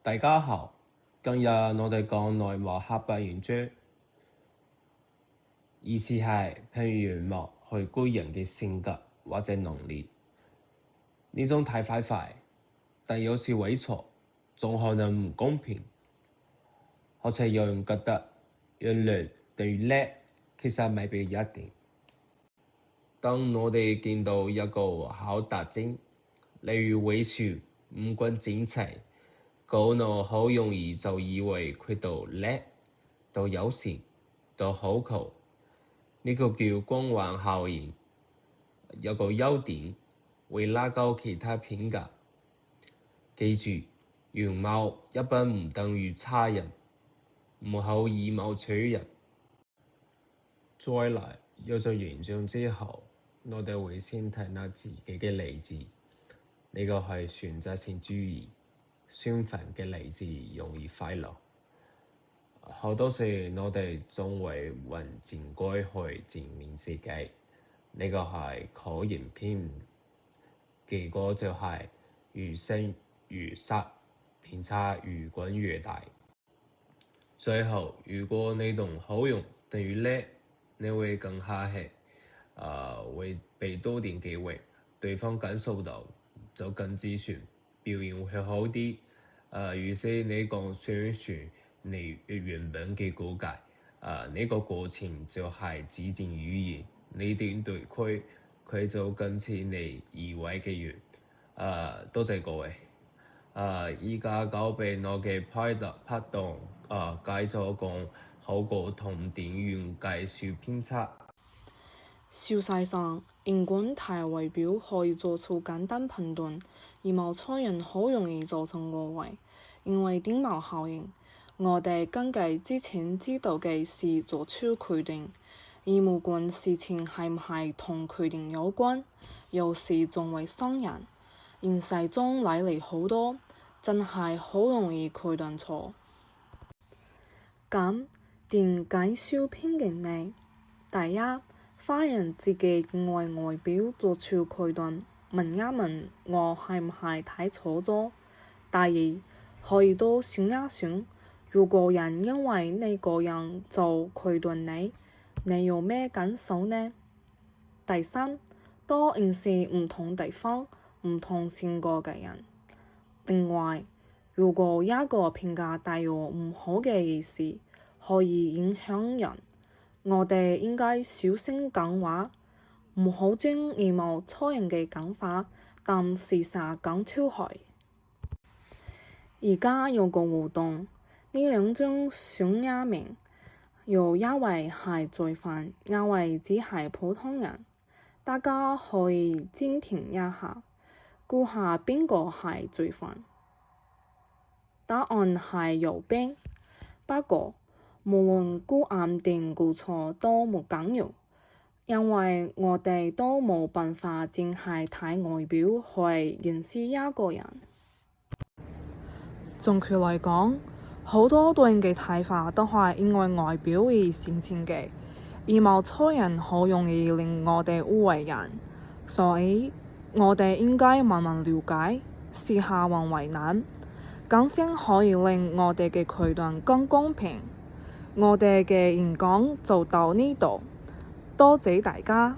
大家好，今日我哋講內幕刻板印象，意思係憑原貌去估人嘅性格或者能力。呢種睇法快，但有時會錯，仲可能唔公平。而且有人覺得人類等於叻，其實未必一定。當我哋見到一個好特徵，例如微笑、五官整齊，可能好容易就以為佢到叻、到友善、到好球。呢個叫光環效應。有個優點會拉高其他評價。記住，原貌一般唔等於差人，唔好以貌取人。再嚟有咗現象之後，我哋會先睇下自己嘅例子。呢個係選擇性主義，相反嘅例子容易快樂。好多時我哋總會揾證據去證明自己，呢個係可言偏誤，結果就係越信越失，偏差越滾越大。最後，如果你同好用等於叻，你會更客氣，會俾多點機會，對方感受到就更自信，表現會好啲。於是你講宣傳你原本嘅估計，呢個過程就係自證語言，你點對佢就更似你以為嘅人。多謝各位。依家交俾我嘅拍檔，繼續講好過同店員介紹編輯。事實上，儘管睇外表可以做出簡單判斷，以貌取人好容易造成誤會，因為定貌效應。我哋根據之前知道嘅事做出決定，而無關事情係唔係同決定有關，有時仲會傷人。現實中例子好多，真係好容易決斷錯。咁點介紹偏見呢？第一，發現自己因為外表做出決斷，問一問我係唔係睇錯咗。第二，可以多想一想，如果人因為呢個人做決斷你有咩感受呢？第三，多認識唔同地方、唔同性格嘅人。另外，如果一個評價帶有唔好嘅意思，可以影響人，我哋應該小心講話，唔好將以貌取人嘅講法當事實講出去。而家有個互動，呢兩種想一名，有一位係罪犯，一位只係普通人，大家可以暫停一下，估下邊個係罪犯。答案係右邊，不過無論估啱定估錯都冇緊要，因為我哋都冇辦法淨係睇外表去認識一個人。總括嚟講，好多對人嘅睇法都係因為外表而形成嘅，以貌取人好容易令我哋誤會人，所以我哋應該慢慢了解，試下揾為難，咁先可以令我哋嘅決斷更公平。我哋嘅演講就到呢度，多謝大家。